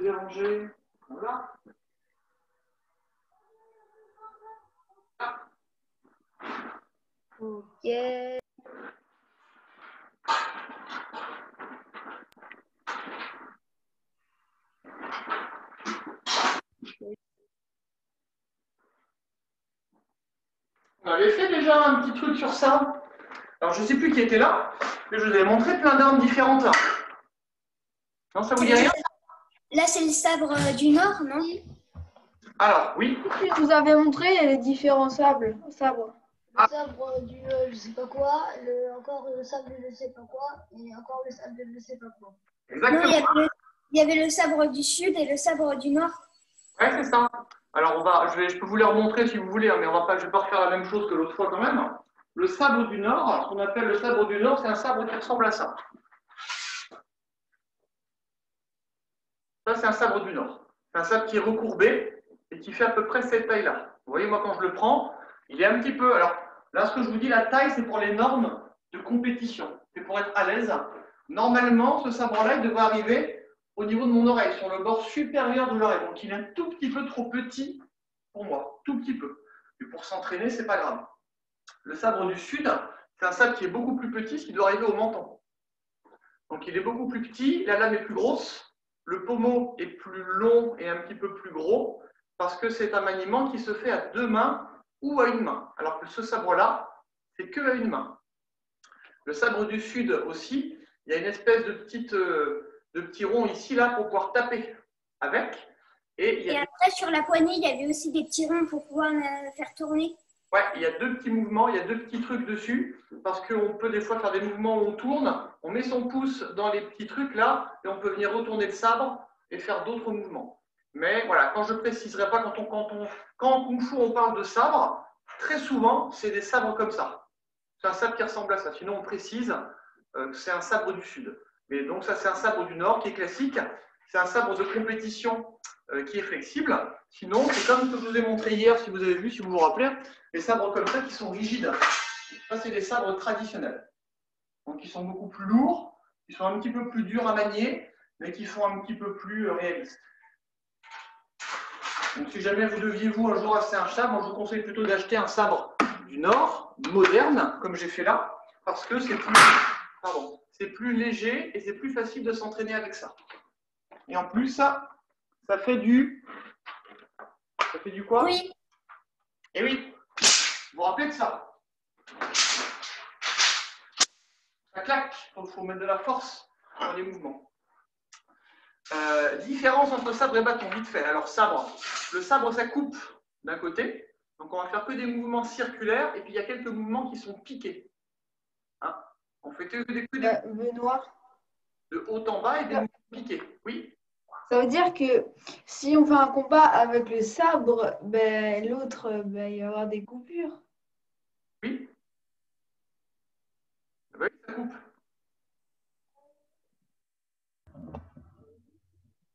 déranger. Voilà. Ok. On avait fait déjà un petit truc sur ça. Alors, je ne sais plus qui était là, mais je vous avais montré plein d'armes différentes là. Non, ça vous dit rien? Là, c'est le sabre du Nord, non? Alors, oui. Je vous avais montré les différents sabres. Le sabre du je sais pas quoi, encore le sabre de je sais pas quoi, et encore le sabre de je sais pas quoi. Exactement. Non, il y avait le sabre du Sud et le sabre du Nord. Ouais, c'est ça. Alors, je peux vous les remontrer si vous voulez, hein, mais je ne vais pas refaire la même chose que l'autre fois quand même. Le sabre du Nord, ce qu'on appelle le sabre du Nord, c'est un sabre qui ressemble à ça. Ça, c'est un sabre du Nord. C'est un sabre qui est recourbé et qui fait à peu près cette taille-là. Vous voyez, moi, quand je le prends, il est un petit peu... Alors, là, ce que je vous dis, la taille, c'est pour les normes de compétition. C'est pour être à l'aise. Normalement, ce sabre-là, il devrait arriver au niveau de mon oreille, sur le bord supérieur de l'oreille. Donc, il est un tout petit peu trop petit pour moi, tout petit peu. Mais pour s'entraîner, c'est pas grave. Le sabre du Sud, c'est un sabre qui est beaucoup plus petit, ce qui doit arriver au menton. Donc, il est beaucoup plus petit, la lame est plus grosse. Le pommeau est plus long et un petit peu plus gros parce que c'est un maniement qui se fait à deux mains ou à une main. Alors que ce sabre-là, c'est que à une main. Le sabre du Sud aussi, il y a une espèce de petit rond ici, là, pour pouvoir taper avec. Et après, sur la poignée, il y avait aussi des petits ronds pour pouvoir faire tourner. Ouais, il y a deux petits mouvements, il y a deux petits trucs dessus, parce qu'on peut des fois faire des mouvements où on tourne, on met son pouce dans les petits trucs là, et on peut venir retourner le sabre et faire d'autres mouvements. Mais voilà, quand je ne préciserai pas, quand en Kung Fu on parle de sabre, très souvent c'est des sabres comme ça. C'est un sabre qui ressemble à ça. Sinon on précise que c'est un sabre du Sud. Mais donc ça c'est un sabre du Nord qui est classique. C'est un sabre de compétition qui est flexible. Sinon, c'est comme ce que je vous ai montré hier, si vous avez vu, si vous vous rappelez, les sabres comme ça qui sont rigides. Ça, c'est des sabres traditionnels. Donc, ils sont beaucoup plus lourds, ils sont un petit peu plus durs à manier, mais qui sont un petit peu plus réalistes. Donc, si jamais vous deviez, vous, un jour acheter un sabre, moi, je vous conseille plutôt d'acheter un sabre du Nord, moderne, comme j'ai fait là, parce que c'est plus léger et c'est plus facile de s'entraîner avec ça. Et en plus, ça fait du... Ça fait du quoi? Oui. Et oui, vous vous rappelez de ça? Ça claque, il faut mettre de la force dans les mouvements. Différence entre sabre et bâton, vite fait. Alors, sabre, le sabre, ça coupe d'un côté. Donc, on va faire que des mouvements circulaires. Et puis, il y a quelques mouvements qui sont piqués. Hein, on fait que des Benoît. de haut en bas et des mouvements piqués. Oui. Ça veut dire que si on fait un combat avec le sabre, ben, l'autre, il va y avoir des coupures. Oui. Oui, ça coupe.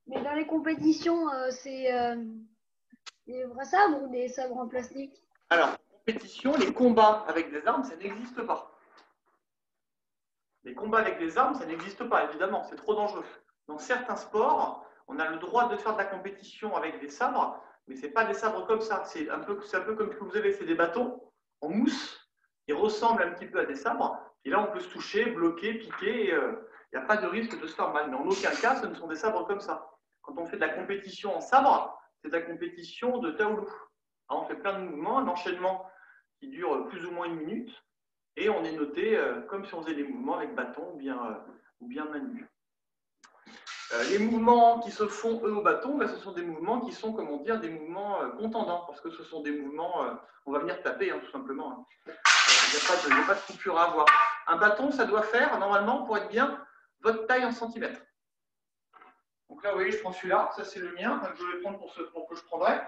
Mais dans les compétitions, c'est des vrais sabres ou des sabres en plastique? Alors, en compétition, les combats avec des armes, ça n'existe pas. Les combats avec des armes, ça n'existe pas, évidemment, c'est trop dangereux. Dans certains sports, on a le droit de faire de la compétition avec des sabres, mais ce n'est pas des sabres comme ça. C'est un peu comme ce que vous avez, c'est des bâtons en mousse, qui ressemblent un petit peu à des sabres. Et là, on peut se toucher, bloquer, piquer, il n'y a pas de risque de se faire mal. Mais en aucun cas, ce ne sont des sabres comme ça. Quand on fait de la compétition en sabre, c'est de la compétition de Taolu. Alors, on fait plein de mouvements, un enchaînement qui dure plus ou moins une minute. Et on est noté comme si on faisait des mouvements avec bâton ou bien main nue. Les mouvements qui se font, eux, au bâton, ben, ce sont des mouvements qui sont, comment dire, des mouvements contendants, parce que ce sont des mouvements, on va venir taper, hein, tout simplement. Il n'y a pas de coupure à avoir. Un bâton, ça doit faire, normalement, pour être bien, votre taille en centimètres. Donc là, vous voyez, je prends celui-là, ça c'est le mien, je vais prendre pour que je prendrai.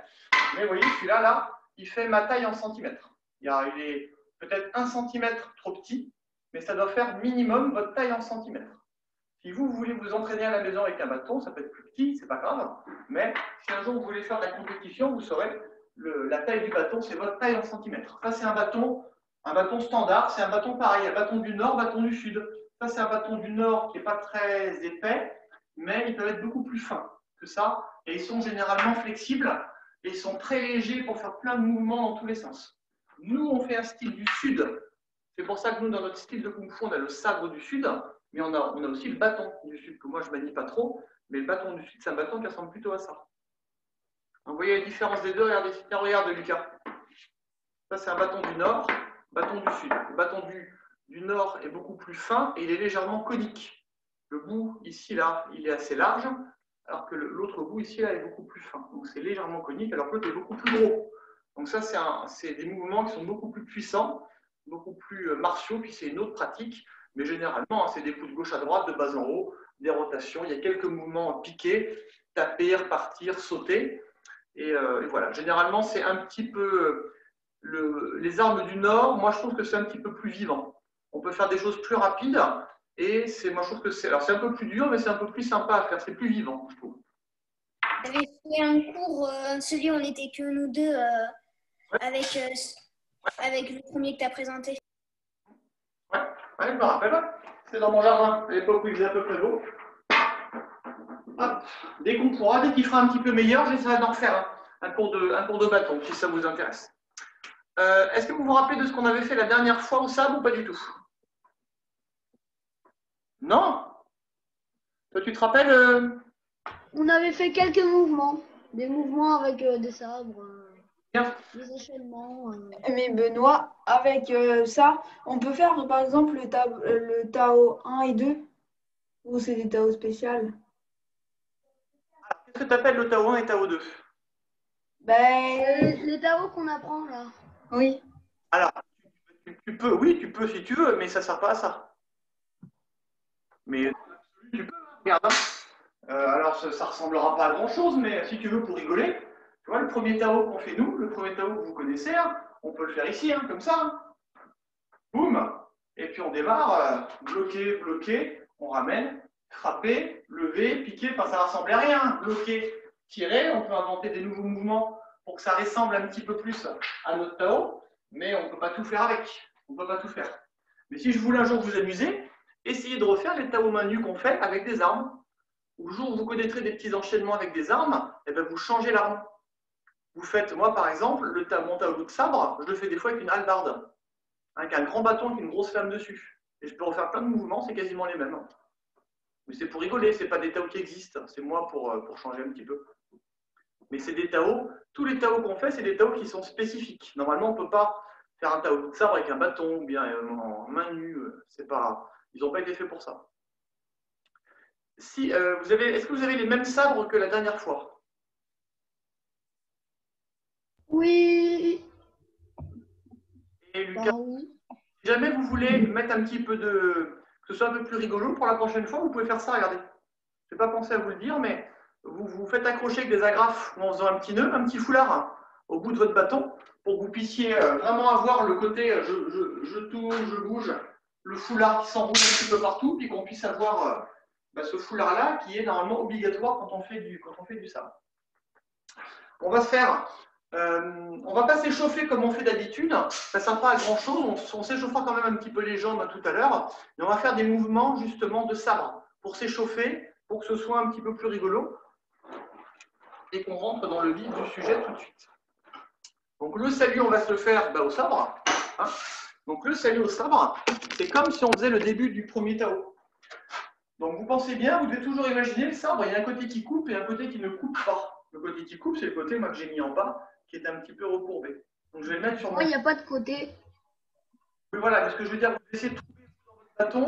Mais vous voyez, celui-là, là, il fait ma taille en centimètres. Il est peut-être 1 centimètre trop petit, mais ça doit faire minimum votre taille en centimètres. Si vous voulez vous entraîner à la maison avec un bâton, ça peut être plus petit, c'est pas grave, mais si un jour vous voulez faire de la compétition, vous saurez la taille du bâton, c'est votre taille en centimètres. Ça, c'est un bâton standard, c'est un bâton pareil, un bâton du Nord, bâton du Sud. Ça, c'est un bâton du Nord qui n'est pas très épais, mais il peut être beaucoup plus fin. que ça, et ils sont généralement flexibles, et ils sont très légers pour faire plein de mouvements dans tous les sens. Nous, on fait un style du sud. C'est pour ça que nous, dans notre style de Kung Fu, on a le sabre du sud, mais on a aussi le bâton du sud, que moi, je ne manie pas trop, mais le bâton du sud, c'est un bâton qui ressemble plutôt à ça. Donc, vous voyez la différence des deux, regardez, regarde Lucas. Ça, c'est un bâton du nord, bâton du sud. Le bâton du nord est beaucoup plus fin et il est légèrement conique. Le bout, ici, là, il est assez large, alors que l'autre bout, ici, là, est beaucoup plus fin. Donc, c'est légèrement conique, alors que l'autre est beaucoup plus gros. Donc, ça, c'est des mouvements qui sont beaucoup plus puissants, beaucoup plus martiaux, puis c'est une autre pratique. Mais généralement, c'est des coups de gauche à droite, de bas en haut, des rotations. Il y a quelques mouvements piqués, taper, repartir, sauter. Et voilà. Généralement, c'est un petit peu les armes du Nord. Moi, je trouve que c'est un petit peu plus vivant. On peut faire des choses plus rapides. Et moi, je trouve que c'est un peu plus dur, mais c'est un peu plus sympa à faire. C'est plus vivant, je trouve. J'avais fait un cours, celui où on n'était que nous deux, avec le premier que tu as présenté. Ouais, je me rappelle. C'est dans mon jardin, à l'époque où il faisait à peu près beau. Dès qu'on pourra, dès qu'il fera un petit peu meilleur, j'essaierai d'en faire un cours de bâton, si ça vous intéresse. Est-ce que vous vous rappelez de ce qu'on avait fait la dernière fois au sable ou pas du tout? Non? Toi, tu te rappelles On avait fait quelques mouvements. Des mouvements avec des sabres, des enchaînements. Mais Benoît, avec ça, on peut faire par exemple le Tao 1 et 2, ou c'est des Tao spéciales? Qu'est-ce que tu appelles le Tao 1 et Tao 2? Les Tao qu'on apprend là. Oui. Alors, tu peux si tu veux, mais ça ne sert pas à ça. Mais tu peux, regarde. Alors, ça ne ressemblera pas à grand-chose, mais si tu veux, pour rigoler, tu vois, le premier Tao qu'on fait nous, le premier Tao que vous connaissez, on peut le faire ici, comme ça. Boum. Et puis on démarre, bloquer, bloquer, on ramène, frapper, lever, piquer, enfin ça ne ressemble à rien. Bloquer, tirer, on peut inventer des nouveaux mouvements pour que ça ressemble un petit peu plus à notre Tao, mais on ne peut pas tout faire avec. On ne peut pas tout faire. Mais si je voulais un jour vous amuser, essayez de refaire les Tao main nue qu'on fait avec des armes. Ou le jour où vous connaîtrez des petits enchaînements avec des armes, et bien vous changez l'arme. Vous faites, moi par exemple, mon Tao de sabre, je le fais des fois avec une hallebarde, avec un grand bâton avec une grosse flamme dessus. Et je peux refaire plein de mouvements, c'est quasiment les mêmes. Mais c'est pour rigoler, ce n'est pas des Tao qui existent, c'est moi pour changer un petit peu. Mais c'est des Tao, tous les Tao qu'on fait, c'est des Tao qui sont spécifiques. Normalement, on ne peut pas faire un Tao de sabre avec un bâton, ou bien en main nue, ils n'ont pas été faits pour ça. Est-ce que vous avez les mêmes sabres que la dernière fois? Oui. Et Lucas, Oui. si jamais vous voulez mettre un petit peu que ce soit un peu plus rigolo pour la prochaine fois, vous pouvez faire ça, regardez. Je n'ai pas pensé à vous le dire, mais vous faites accrocher avec des agrafes en faisant un petit nœud, un petit foulard au bout de votre bâton pour que vous puissiez vraiment avoir le côté je tourne, je bouge, le foulard qui s'enroule un petit peu partout, puis qu'on puisse avoir ce foulard-là qui est normalement obligatoire quand on fait du sabre. On va on va pas s'échauffer comme on fait d'habitude, ça ne sert pas à grand chose, on s'échauffera quand même un petit peu les jambes tout à l'heure, mais on va faire des mouvements justement de sabre pour s'échauffer, pour que ce soit un petit peu plus rigolo et qu'on rentre dans le vif du sujet tout de suite. Donc le salut, on va se le faire au sabre. Donc le salut au sabre, c'est comme si on faisait le début du premier Tao. Donc vous pensez bien, vous devez toujours imaginer le sabre, il y a un côté qui coupe et un côté qui ne coupe pas. Le côté qui coupe, c'est le côté que j'ai mis en bas, qui est un petit peu recourbé. Donc je vais le mettre sur Moi, il n'y a pas de côté. Oui, voilà, mais ce que je veux dire, vous essayez de trouver dans votre bâton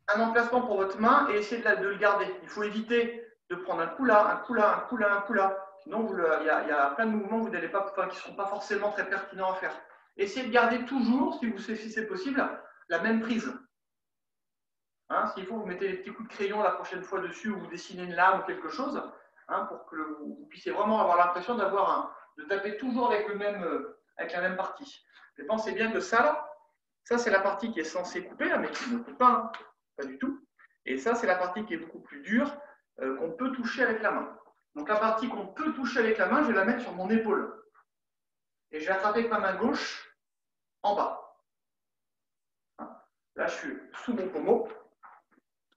un emplacement pour votre main et essayer de le garder. Il faut éviter de prendre un coup là, un coup là, un coup là, un coup là. Sinon, il y a plein de mouvements qui ne seront pas forcément très pertinents à faire. Essayez de garder toujours, si c'est possible, la même prise. S'il faut, vous mettez les petits coups de crayon la prochaine fois dessus ou vous dessinez une lame ou quelque chose, pour que vous puissiez vraiment avoir l'impression de taper toujours avec la même partie. Mais pensez bien que ça c'est la partie qui est censée couper, mais qui ne coupe pas, pas du tout. Et ça, c'est la partie qui est beaucoup plus dure, qu'on peut toucher avec la main. Donc la partie qu'on peut toucher avec la main, je vais la mettre sur mon épaule. Et je vais attraper avec ma main gauche en bas. Là, je suis sous mon pommeau.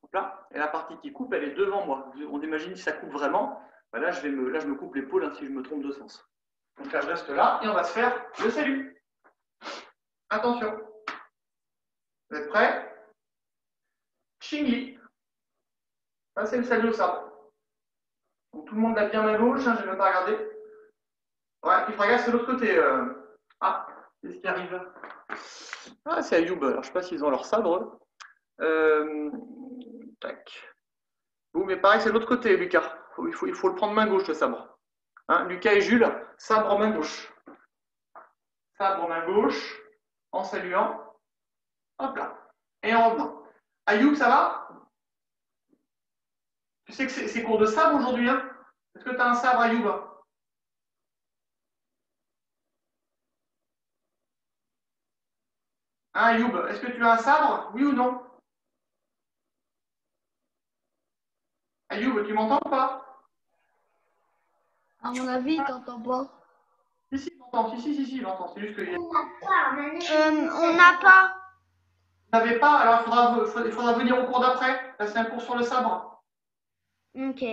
Hop là. Et la partie qui coupe, elle est devant moi. On imagine si ça coupe vraiment. Ben là, je me coupe l'épaule hein, si je me trompe de sens. Donc là, je reste là et on va se faire le salut. Attention. Vous êtes prêts? Chingli. Ça, c'est le salut au sabre. Donc tout le monde l'a bien main gauche, hein, je n'ai même pas regardé. Ouais, il fera gaffe, c'est l'autre côté. Ah, qu'est-ce qui arrive? Ah, c'est Ayoub. Alors, je ne sais pas s'ils ont leur sabre. Tac. Bon, mais pareil, c'est de l'autre côté, Lucas. Il faut le prendre main gauche, le sabre. Hein, Lucas et Jules, sabre en main gauche. Sabre en main gauche, en saluant. Hop là. Et en revenant. Ayoub, ça va? Tu sais que c'est cours de sabre aujourd'hui, hein? Est-ce que tu as un sabre, Ayoub? Hein, Ayoub, est-ce que tu as un sabre? Oui ou non? Ayoub, tu m'entends ou pas? À mon avis, t'entends pas. Si, il entend. Si, il entend. C'est juste que... On n'a pas. Vous n'avez pas? Alors, il faudra venir au cours d'après. Là, c'est un cours sur le sabre. Ok.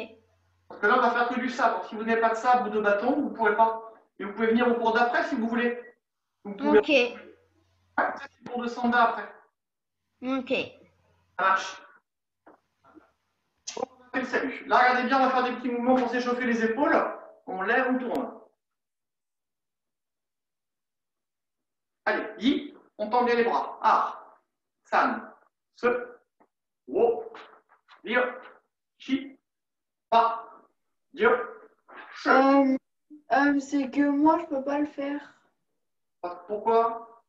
Parce que là, on va faire que du sabre. Si vous n'avez pas de sabre ou de bâton, vous ne pourrez pas. Et vous pouvez venir au cours d'après si vous voulez. Vous pouvez... Ok. Ouais, c'est le cours de Sanda après. Ok. Ça marche. Bon, on fait le salut. Là, regardez bien, on va faire des petits mouvements pour s'échauffer les épaules. On lève, on tourne. Allez, Yi, on tend bien les bras. Ar, San, Se, Wo, Lir, Chi, Pa, Dio, Che. C'est que moi, je peux pas le faire. Pourquoi?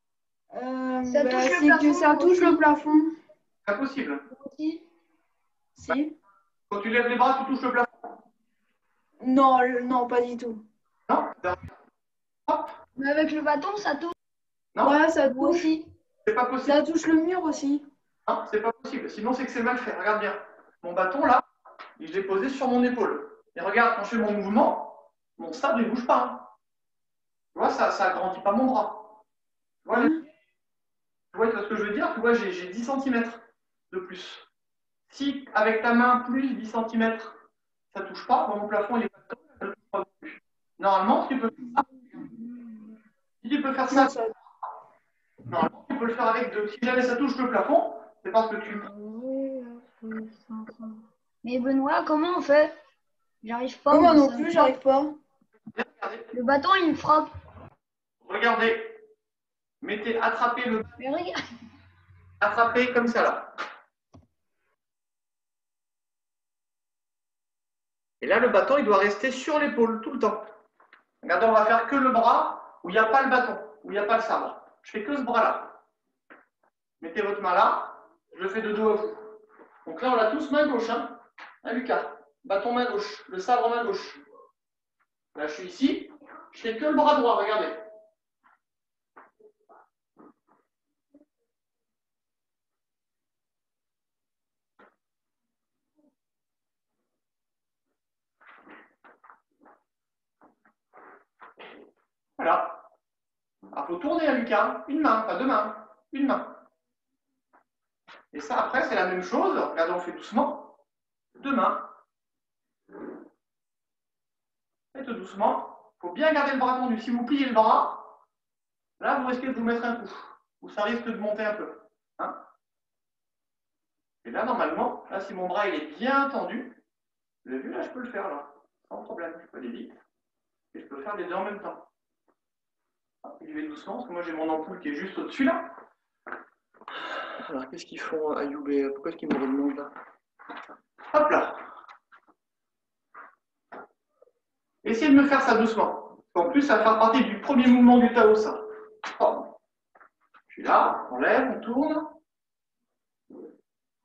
Ça Bah, touche le c'est que plafond, ça touche aussi. le plafond. C'est impossible. Aussi. Si. Quand tu lèves les bras, tu touches le plafond. Non, non, pas du tout. Non? Hop. Mais avec le bâton, ça touche. Non, Ouais, ça Moi touche. aussi. c'est pas possible. Ça touche le mur aussi. Non, c'est pas possible. Sinon, c'est que c'est mal fait. Regarde bien. Mon bâton, là, je l'ai posé sur mon épaule. Et regarde, quand je fais mon mouvement, mon sabre, il ne bouge pas. Hein. Tu vois, ça agrandit pas mon bras. Tu vois, tu vois ce que je veux dire? Tu vois, j'ai 10 cm de plus. Si, avec ta main, plus 10 cm, ça ne touche pas, mon plafond, il est pas dedans, ça ne touche pas plus. Normalement, tu peux faire ça. Si tu peux faire ça, Non, ça... normalement, tu peux le faire avec deux. Si jamais ça touche le plafond, c'est parce que tu... Mais Benoît, comment on fait? J'arrive pas. Moi non ça plus, me j'arrive pas. Regardez, Le bâton, il me frappe. regardez. Mettez, attrapez le... Mais regarde. Attrapez comme ça, là. Et là, le bâton, il doit rester sur l'épaule tout le temps. Regardez, on va faire que le bras où il n'y a pas le bâton, où il n'y a pas le sabre. Je fais que ce bras-là. Mettez votre main là, je le fais de dos à vous. Donc là, on l'a tous main gauche, hein, Lucas. Bâton main gauche, le sabre main gauche. Là, je suis ici, je fais que le bras droit, regardez. Voilà. Il faut tourner, Lucas. Une main, pas deux mains. Une main. Et ça, après, c'est la même chose. Regardez, on fait doucement. Deux mains. Faites doucement. Il faut bien garder le bras tendu. Si vous pliez le bras, là, vous risquez de vous mettre un coup. Ou ça risque de monter un peu. Hein? Et là, normalement, là, si mon bras il est bien tendu, vous avez vu, là, je peux le faire, là. Sans problème. Je peux aller vite. Et je peux faire les deux en même temps. Je vais doucement, parce que moi, j'ai mon ampoule qui est juste au-dessus, là. Alors, qu'est-ce qu'ils font, Ayoub? Pourquoi est-ce qu'ils me redemandent, là? Hop là. Essayez de me faire ça doucement. En plus, ça va faire partie du premier mouvement du Tao, ça. Oh. Je suis là, on lève, on tourne.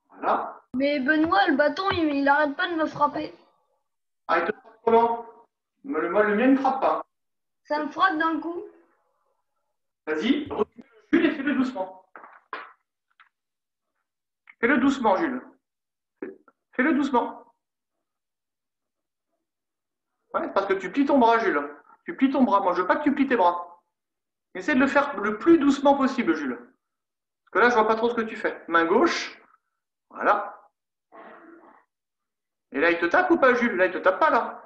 Voilà. Mais Benoît, le bâton, il arrête pas de me frapper. Ah, il te frappe comment? Moi, le mien ne me frappe pas. Ça me frappe d'un coup. Vas-y, recule Jules et fais-le doucement. Fais-le doucement, Jules. Fais-le doucement. Ouais, parce que tu plies ton bras, Jules. Tu plies ton bras. Moi, je veux pas que tu plies tes bras. Essaie de le faire le plus doucement possible, Jules. Parce que là, je vois pas trop ce que tu fais. Main gauche. Voilà. Et là, il te tape ou pas, Jules? Là, il te tape pas, là.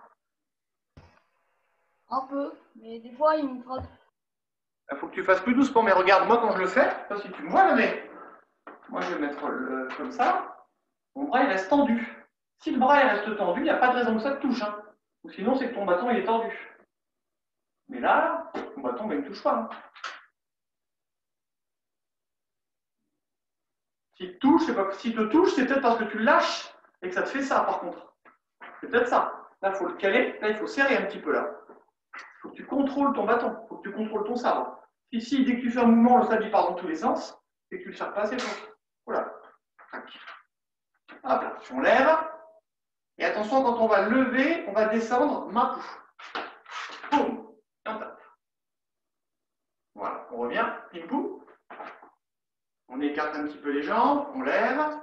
Un peu, mais des fois il me frappe. Il faut que tu fasses plus doucement. Mais regarde, moi, quand je le fais, je sais pas si tu me vois, là, mais moi, je vais mettre comme ça. Mon bras, il reste tendu. Si le bras il reste tendu, il n'y a pas de raison que ça te touche. Hein. Ou sinon, c'est que ton bâton, il est tendu. Mais là, ton bâton, il ne touche pas. Hein. S'il te touche, c'est peut-être parce que tu le lâches et que ça te fait ça, par contre. C'est peut-être ça. Là, il faut le caler. Là, il faut serrer un petit peu, là. Il faut que tu contrôles ton bâton. Il faut que tu contrôles ton sabre. Ici, dès que tu fais un mouvement, le sabre, il part dans tous les sens. Et que tu ne le serres pas assez fort. Voilà. Hop là, on lève. Et attention, quand on va lever, on va descendre main pou. Boum. Et on tape. Voilà, on revient. Pim poum. On écarte un petit peu les jambes, on lève.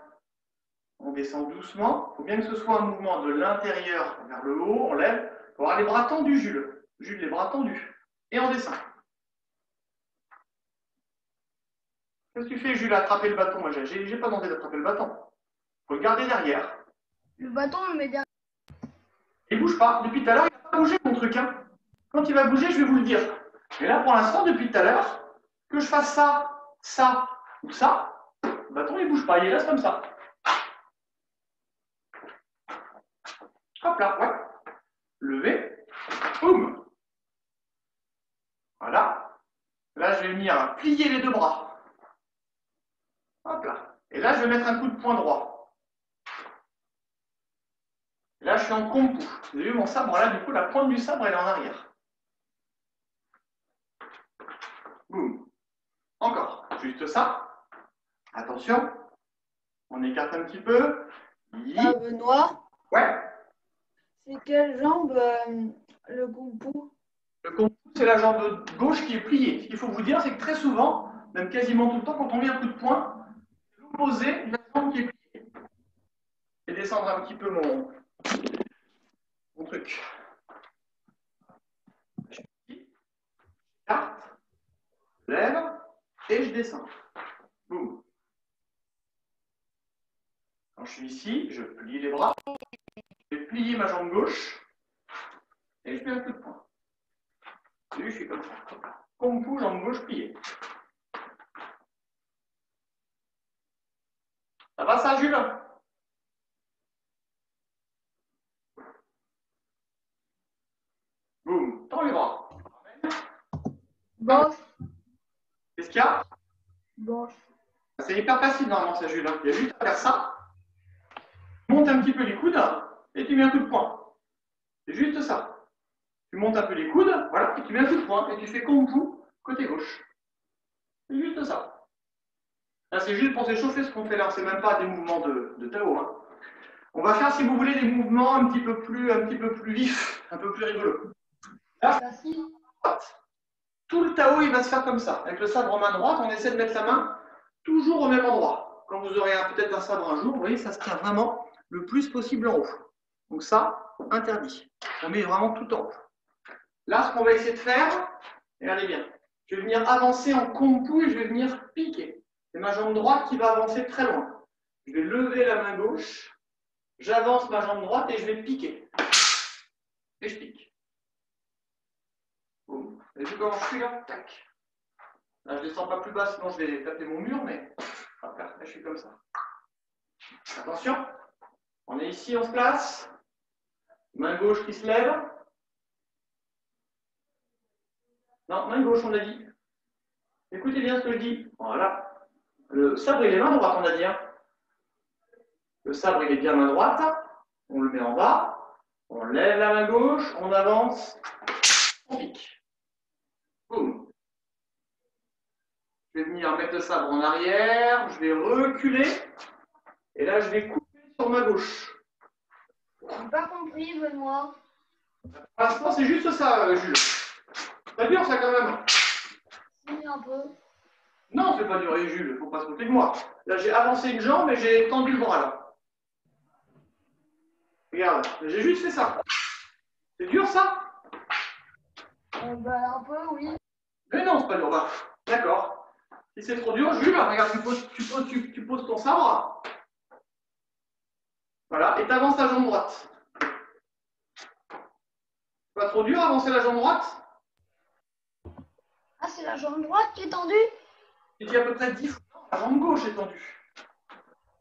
On descend doucement. Il faut bien que ce soit un mouvement de l'intérieur vers le haut. On lève. Il faut avoir les bras tendus, Jules. Jules, les bras tendus. Et on descend. Qu'est-ce que tu fais, Jules, à attraper le bâton? Moi, j'ai pas demandé d'attraper le bâton. Il faut le garder derrière. Le bâton me met derrière. Il ne bouge pas. Depuis tout à l'heure, il n'a pas bougé, mon truc. Hein. Quand il va bouger, je vais vous le dire. Et là, pour l'instant, depuis tout à l'heure, que je fasse ça, ça ou ça, le bâton, il ne bouge pas. Il reste comme ça. Hop là, ouais. Lever. Boum. Voilà. Là, je vais venir plier les deux bras. Hop là. Et là, je vais mettre un coup de poing droit. Et là, je suis en kompu. Vous avez vu mon sabre là, du coup, la pointe du sabre, elle est en arrière. Boum. Encore. Juste ça. Attention. On écarte un petit peu. Benoît, Ouais. c'est quelle jambe le kompu? Le kompu, c'est la jambe gauche qui est pliée. Ce qu'il faut vous dire, c'est que très souvent, même quasiment tout le temps, quand on met un coup de poing, l'opposé de la jambe qui est pliée. Je vais descendre un petit peu mon truc. Je carte, je lève et je descends. Boum. Quand je suis ici, je plie les bras, je vais plier ma jambe gauche et je mets un coup de poing. Et je suis comme ça. Kompu, jambe gauche pliée. Ça va ça, Jules? Boum, tends les bras. Bof, Qu'est-ce qu'il y a? bof. C'est hyper facile normalement ça, Jules. Il y a juste à faire ça. Tu montes un petit peu les coudes et tu mets un coup de poing. C'est juste ça. Tu montes un peu les coudes, voilà, et tu mets un coup de poing et tu fais kompu côté gauche. C'est juste ça. Là, c'est juste pour s'échauffer ce qu'on fait là. C'est même pas des mouvements de Tao. Hein. On va faire, si vous voulez, des mouvements un petit peu plus vifs, un peu plus rigolos. Là, Facile. tout le Tao, il va se faire comme ça. Avec le sabre en main droite, on essaie de mettre la main toujours au même endroit. Quand vous aurez peut-être un sabre un jour, vous voyez, ça se tient vraiment le plus possible en haut. Donc ça, interdit. On met vraiment tout en haut. Là, ce qu'on va essayer de faire, regardez bien, je vais venir avancer en kompu et je vais venir piquer. C'est ma jambe droite qui va avancer très loin. Je vais lever la main gauche, j'avance ma jambe droite et je vais piquer. Et je pique. Boum. Vous avez vu comment je suis là? Tac. Là, je ne descends pas plus bas, sinon je vais taper mon mur, mais là, je suis comme ça. Attention, on est ici, on se place. Main gauche qui se lève. Non, main gauche, on a dit. Écoutez bien ce que je dis. Voilà. Le sabre, il est main droite, on a dit. Hein. Le sabre, il est bien main droite. On le met en bas. On lève la main gauche, on avance. On pique. Boum. Je vais venir mettre le sabre en arrière. Je vais reculer. Et là, je vais couper sur ma gauche. J'ai pas compris, Benoît. Pour l'instant, c'est juste ça, Jules. C'est dur, ça, quand même. Si, un peu. Non, c'est pas dur, Jules. Il ne faut pas se moquer de moi. Là, j'ai avancé une jambe et j'ai tendu le bras, là. Regarde, j'ai juste fait ça. C'est dur, ça? Un peu, oui. Mais non, c'est pas dur. Bah, d'accord. Si c'est trop dur, Jules, regarde, tu poses ton sabre. Voilà, et tu avances la jambe droite. Pas trop dur, avancer la jambe droite. Ah, c'est la jambe droite qui est tendue? Tu dis à peu près 10 fois, la jambe gauche est tendue.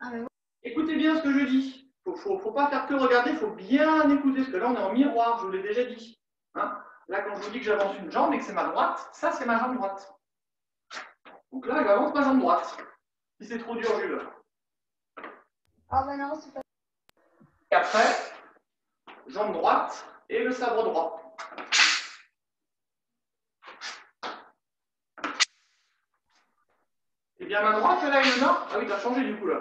Ah, mais Écoutez bien ce que je dis. Faut pas faire que regarder, il faut bien écouter, parce que là, on est en miroir, je vous l'ai déjà dit. Hein, là, quand je vous dis que j'avance une jambe et que c'est ma droite, ça, c'est ma jambe droite. Donc là, j'avance ma jambe droite. Si c'est trop dur, Jules. ah, bah non, c'est pas. Et après, jambe droite et le sabre droit. Et bien ma droite, là, il y en a. Ah oui, tu as changé du coup là.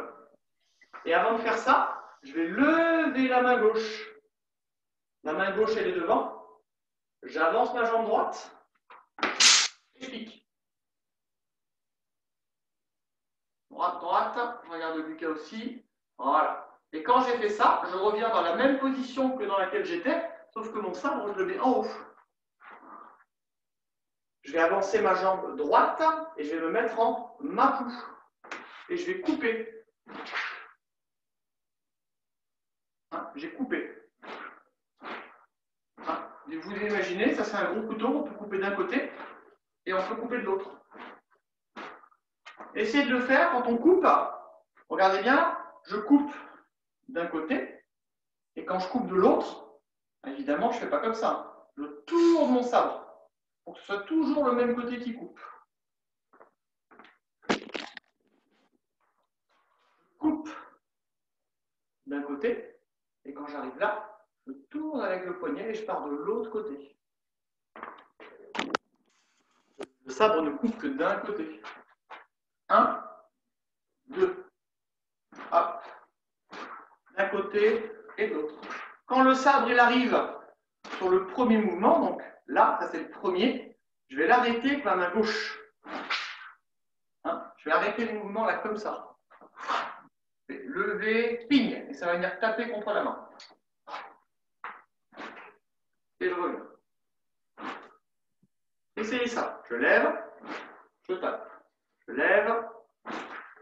Et avant de faire ça, je vais lever la main gauche. La main gauche, elle est devant. J'avance ma jambe droite. Et je pique. Droite, droite. Je regarde Lucas aussi. Voilà. Et quand j'ai fait ça, je reviens dans la même position que dans laquelle j'étais, sauf que mon sabre, je le mets en haut. Je vais avancer ma jambe droite et je vais me mettre en mappou. Et je vais couper. Hein, j'ai coupé. Hein, vous imaginez, ça c'est un gros couteau, on peut couper d'un côté et on peut couper de l'autre. Essayez de le faire quand on coupe. Regardez bien, je coupe d'un côté et quand je coupe de l'autre, évidemment, je ne fais pas comme ça. Je tourne mon sabre pour que ce soit toujours le même côté qui coupe. Je coupe d'un côté et quand j'arrive là, je tourne avec le poignet et je pars de l'autre côté. Le sabre ne coupe que d'un côté. 1, 2. Hop. D'un côté et de l'autre. Quand le sabre il arrive sur le premier mouvement, donc là, ça c'est le premier, je vais l'arrêter avec ma main gauche. Hein, je vais arrêter le mouvement là comme ça. Je vais lever, ping, et ça va venir taper contre la main. Et je reviens. Essayez ça. Je lève, je tape. Je lève,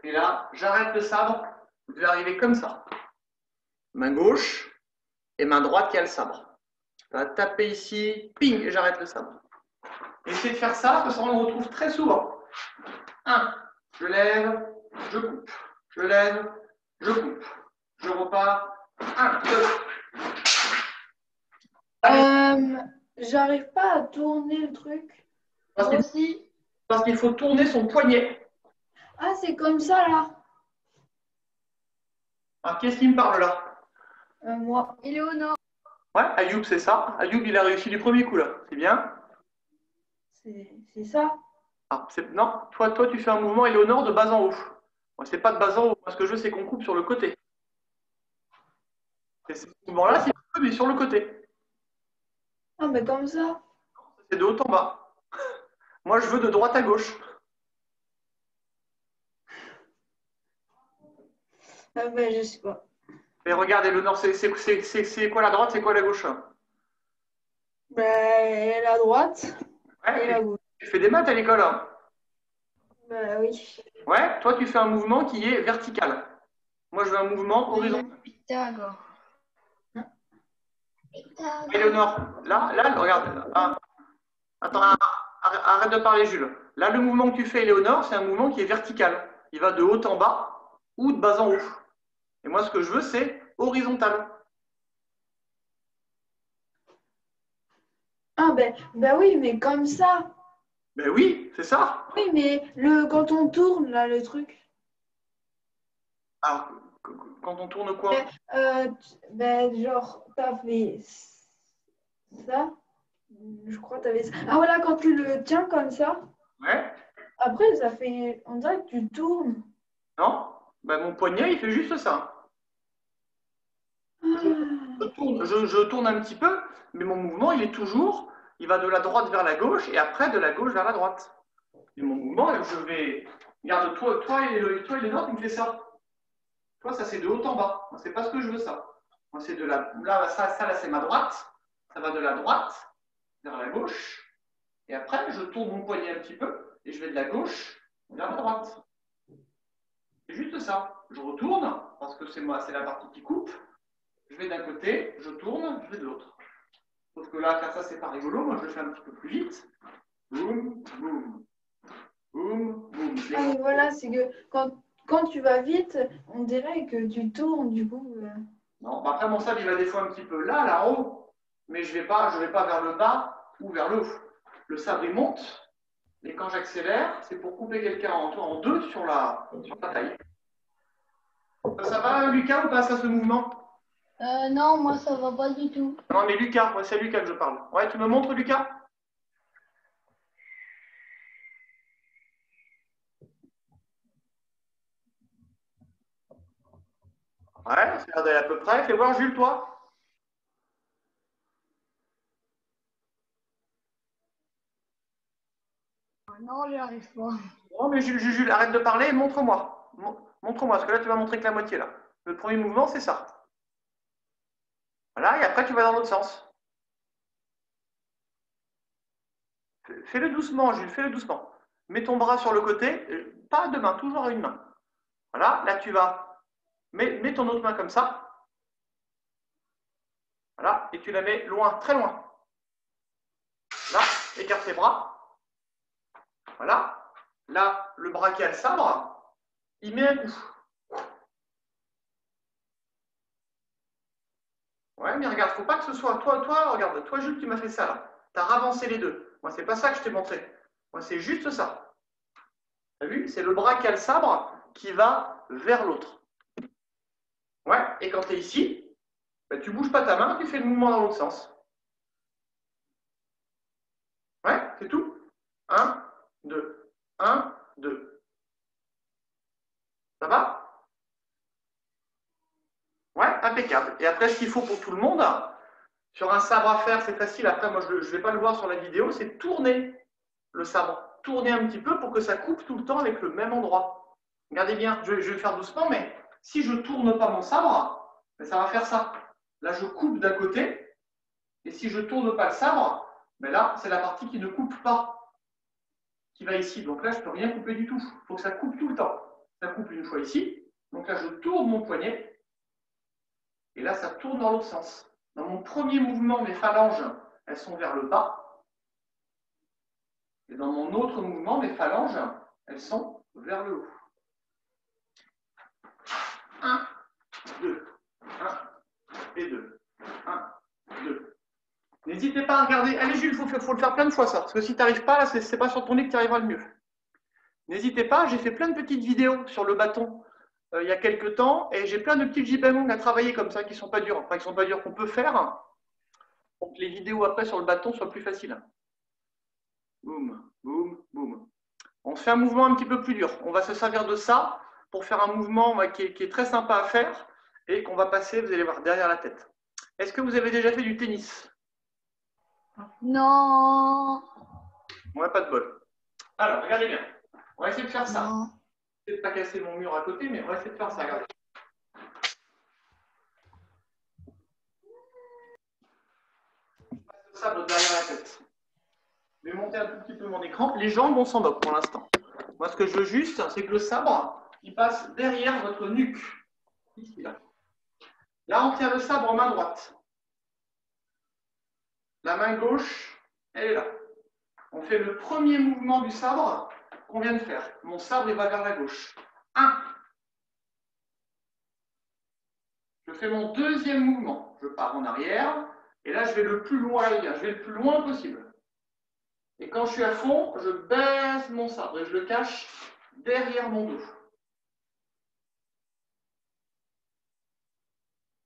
et là, j'arrête le sabre. Vous devez arriver comme ça. Main gauche et main droite qui a le sabre. Je vais taper ici, ping, et j'arrête le sabre. Essayez de faire ça, parce qu'on le retrouve très souvent. 1, je lève, je coupe. Je lève, je coupe. Je repars. 1, 2. J'arrive pas à tourner le truc. Moi aussi. Parce qu'il faut tourner son poignet. Ah, c'est comme ça là. Alors, qu'est-ce qui me parle là? Moi. Éléonore. Ouais, Ayoub, c'est ça. Ayoub, il a réussi du premier coup là. C'est bien. C'est ça. Ah, non, toi, tu fais un mouvement Éléonore de bas en haut. Moi, c'est pas de bas en haut. Moi, ce que je veux, c'est qu'on coupe sur le côté. Et ce mouvement-là, c'est mais sur le côté. Ah, mais comme ça. C'est de haut en bas. Moi, je veux de droite à gauche. Ah, ben, je sais pas. Mais regarde, Éléonore, c'est quoi la droite, c'est quoi la gauche? Ben, la droite Ouais, et la gauche. tu fais des maths à l'école, hein? Ben oui. Ouais, toi, tu fais un mouvement qui est vertical. Moi, je veux un mouvement horizontal. Pythagore. Éléonore, là, regarde. Ah, attends, arrête de parler, Jules. Là, le mouvement que tu fais, Éléonore, c'est un mouvement qui est vertical. Il va de haut en bas ou de bas en haut. Et moi, ce que je veux, c'est horizontal. Ah, ben oui, mais comme ça. Ben oui, c'est ça. Oui, mais quand on tourne, là, le truc. Alors, quand on tourne quoi? Genre, t'as fait ça. Je crois que t'avais ça. Ah, voilà, quand tu le tiens comme ça. Ouais. Après, ça fait. On dirait que tu tournes. Non? Ben, mon poignet, il fait juste ça. Je tourne un petit peu, mais mon mouvement, il est toujours, il va de la droite vers la gauche et après de la gauche vers la droite. Et mon mouvement, je vais, regarde, toi et les autres, il me fait ça. Toi, ça c'est de haut en bas. Moi, c'est pas ce que je veux, ça. Moi, c'est de la, là, ça là, c'est ma droite. Ça va de la droite vers la gauche. Et après, je tourne mon poignet un petit peu et je vais de la gauche vers la droite. C'est juste ça. Je retourne parce que c'est moi, c'est la partie qui coupe. Je vais d'un côté, je tourne, je vais de l'autre. Sauf que là, faire ça, c'est pas rigolo. Moi, je le fais un petit peu plus vite. Boum, boum. Boum, boum. Ah, mais voilà, c'est que quand tu vas vite, on dirait que tu tournes, du coup. Non, après, mon sabre, il va des fois un petit peu là, là-haut. Mais je vais pas vers le bas ou vers le haut. Le sabre, il monte. Et quand j'accélère, c'est pour couper quelqu'un en deux sur la taille. Ça va, Lucas, ou pas, ça, ce mouvement? Non, moi ça va pas du tout. Non, mais Lucas, ouais, c'est à Lucas que je parle. Ouais, tu me montres, Lucas? Ouais, c'est l'air d'aller à peu près. Fais voir, Jules, toi. Non, j'y arrive pas. Non, mais Jules, arrête de parler et montre-moi. Montre-moi, parce que là, tu vas montrer que la moitié, là. Le premier mouvement, c'est ça. Voilà, et après, tu vas dans l'autre sens. Fais-le doucement, Jules, fais-le doucement. Mets ton bras sur le côté, pas à deux mains, toujours à une main. Voilà, là, tu vas. Mets ton autre main comme ça. Voilà, et tu la mets loin, très loin. Là, écarte tes bras. Voilà. Là, le bras qui a le sabre, il met un coup. Ouais, mais regarde, faut pas que ce soit toi, regarde, toi, Jules, tu m'as fait ça là. Tu as ravancé les deux. Moi, c'est pas ça que je t'ai montré. Moi, c'est juste ça. Tu as vu? C'est le bras qui a le sabre qui va vers l'autre. Ouais, et quand tu es ici, ben, tu bouges pas ta main, tu fais le mouvement dans l'autre sens. Ouais, c'est tout. 1, 2, 1, 2. Ça va? Ouais, impeccable. Et après, ce qu'il faut pour tout le monde, sur un sabre à faire, c'est facile. Après, moi, je ne vais pas le voir sur la vidéo, c'est tourner le sabre. Tourner un petit peu pour que ça coupe tout le temps avec le même endroit. Regardez bien, je vais le faire doucement, mais si je ne tourne pas mon sabre, ben, ça va faire ça. Là, je coupe d'un côté, et si je ne tourne pas le sabre, ben là, c'est la partie qui ne coupe pas, qui va ici. Donc là, je ne peux rien couper du tout. Il faut que ça coupe tout le temps. Ça coupe une fois ici. Donc là, je tourne mon poignet, et là, ça tourne dans l'autre sens. Dans mon premier mouvement, mes phalanges, elles sont vers le bas. Et dans mon autre mouvement, mes phalanges, elles sont vers le haut. 1, 2, 1 et 2. 1, 2. N'hésitez pas à regarder. Allez, Jules, il faut le faire plein de fois, ça. Parce que si tu n'arrives pas, là, ce n'est pas sur ton nez que tu arriveras le mieux. N'hésitez pas, j'ai fait plein de petites vidéos sur le bâton il y a quelques temps. Et j'ai plein de petits jibamong à travailler comme ça, qui ne sont pas durs. Enfin, qui sont pas durs, qu'on peut faire. Pour que les vidéos après sur le bâton soient plus faciles. Boum, boum, boum. On fait un mouvement un petit peu plus dur. On va se servir de ça pour faire un mouvement qui est très sympa à faire et qu'on va passer, vous allez voir, derrière la tête. Est-ce que vous avez déjà fait du tennis? Non. Ouais, pas de bol. Alors, regardez bien. On va essayer de faire ça. Non. Je ne vais pas casser mon mur à côté, mais on va essayer de faire ça. Regardez. Je passe le sabre derrière la tête. Je vais monter un tout petit peu mon écran. Les jambes, on s'en moque pour l'instant. Moi, ce que je veux juste, c'est que le sabre, il passe derrière votre nuque. Ici, là. Là, on tient le sabre en main droite. La main gauche, elle est là. On fait le premier mouvement du sabre qu'on vient de faire. Mon sabre, il va vers la gauche. 1. Je fais mon deuxième mouvement. Je pars en arrière. Et là, je vais le plus loin, je vais le plus loin possible. Et quand je suis à fond, je baisse mon sabre et je le cache derrière mon dos.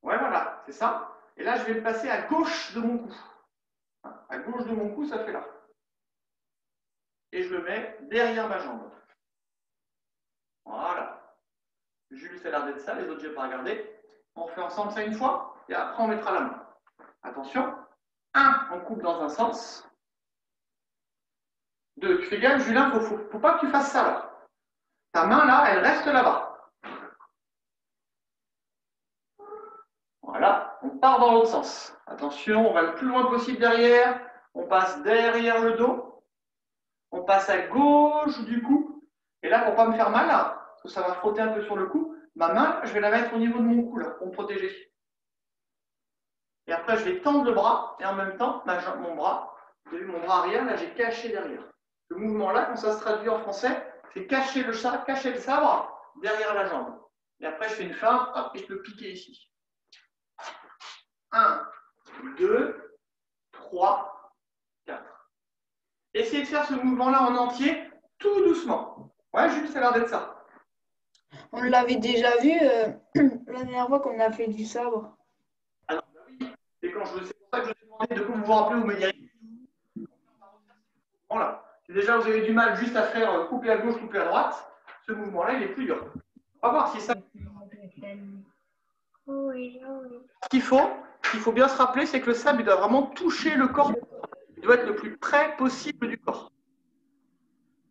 Ouais, voilà, c'est ça. Et là, je vais le passer à gauche de mon cou. À gauche de mon cou, ça fait là. Et je le mets derrière ma jambe. Voilà. Jules, ça a l'air d'être ça, les autres, je n'ai pas regardé. On fait ensemble ça une fois, et après, on mettra la main. Attention. 1, on coupe dans un sens. 2, tu fais gaffe, Julien, il ne faut pas que tu fasses ça là. Ta main là, elle reste là-bas. Voilà, on part dans l'autre sens. Attention, on va le plus loin possible derrière. On passe derrière le dos. On passe à gauche du cou. Et là, pour ne pas me faire mal, là, parce que ça va frotter un peu sur le cou, ma main, je vais la mettre au niveau de mon cou là, pour me protéger. Et après, je vais tendre le bras, et en même temps, mon bras, vous avez vu mon bras arrière, là, j'ai caché derrière. Ce mouvement-là, quand ça se traduit en français, c'est cacher le sabre derrière la jambe. Et après, je fais une feinte, hop, et je peux piquer ici. 1, 2, 3, 4. Essayez de faire ce mouvement-là en entier, tout doucement. Ouais, Jules, ça a l'air d'être ça. On l'avait déjà vu la dernière fois qu'on a fait du sabre. Alors, bah oui, c'est pour ça que je vous ai demandé de vous rappeler, vous me direz. Voilà. Si déjà vous avez du mal juste à faire couper à gauche, couper à droite, ce mouvement-là, il est plus dur. On va voir si ça. Ce qu'il faut bien se rappeler, c'est que le sabre, il doit vraiment toucher le corps. Il doit être le plus près possible du corps.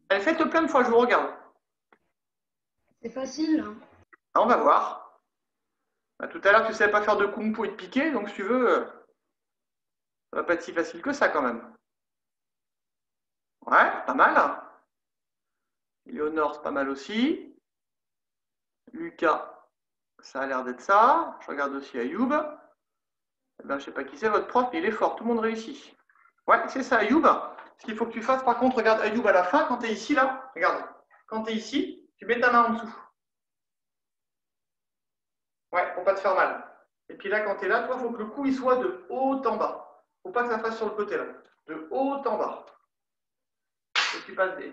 Allez, faites-le plein de fois, je vous regarde. C'est facile. Hein. On va voir. Bah, tout à l'heure, tu ne savais pas faire de kung fu et de piquer, donc si tu veux, ça va pas être si facile que ça quand même. Ouais, pas mal. Léonore, c'est pas mal aussi. Lucas, ça a l'air d'être ça. Je regarde aussi Ayoub. Eh ben, je ne sais pas qui c'est, votre prof, mais il est fort, tout le monde réussit. Ouais, c'est ça, Ayoub. Ce qu'il faut que tu fasses, par contre, regarde Ayoub à la fin, quand tu es ici, là, regarde. Quand tu es ici, tu mets ta main en dessous. Ouais, pour pas te faire mal. Et puis là, quand tu es là, toi, il faut que le coup il soit de haut en bas. Il ne faut pas que ça fasse sur le côté, là. De haut en bas.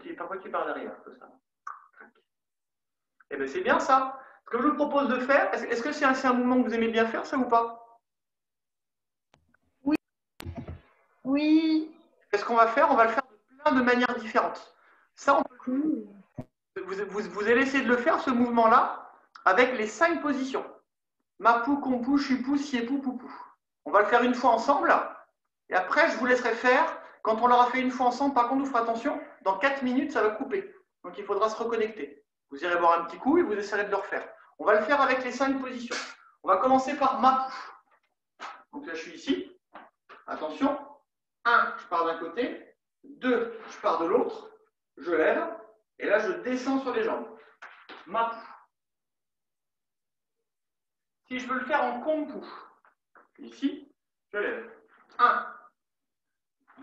Et parfois tu pars derrière, comme ça. Eh bien, c'est bien ça. Ce que je vous propose de faire, est-ce que c'est un mouvement que vous aimez bien faire, ça ou pas? Oui. Oui. Qu'est-ce qu'on va faire? On va le faire de plein de manières différentes. Ça, vous allez essayer de le faire, ce mouvement-là, avec les 5 positions. Mapou, Kompou, Chupou, Siepou, Poupou. On va le faire une fois ensemble. Et après, je vous laisserai faire. Quand on l'aura fait une fois ensemble, par contre, vous ferez attention, dans 4 minutes, ça va couper. Donc, il faudra se reconnecter. Vous irez boire un petit coup et vous essayerez de le refaire. On va le faire avec les 5 positions. On va commencer par Mapou. Donc là, je suis ici. Attention. 1, je pars d'un côté. 2, je pars de l'autre. Je lève. Et là, je descends sur les jambes. Mapou. Si je veux le faire en Kompou, ici, je lève. 1,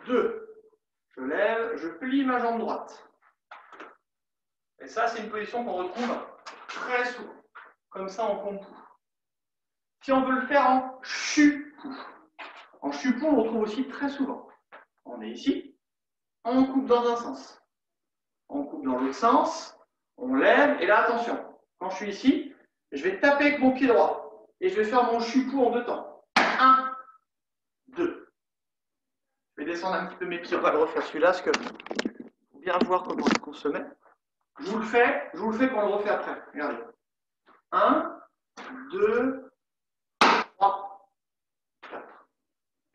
2, je lève, je plie ma jambe droite. Et ça, c'est une position qu'on retrouve très souvent, comme ça en Kompou. Si on veut le faire en Chupou, on le retrouve aussi très souvent. On est ici, on coupe dans un sens, on coupe dans l'autre sens, on lève, et là, attention, quand je suis ici, je vais taper avec mon pied droit. Et je vais faire mon Chupou en 2 temps. 1, 2. Je vais descendre un petit peu mes pieds. On va le refaire celui-là, parce que faut bien voir comment on se met. Je vous le fais pour le refaire après. Regardez. 1, 2, 3, 4.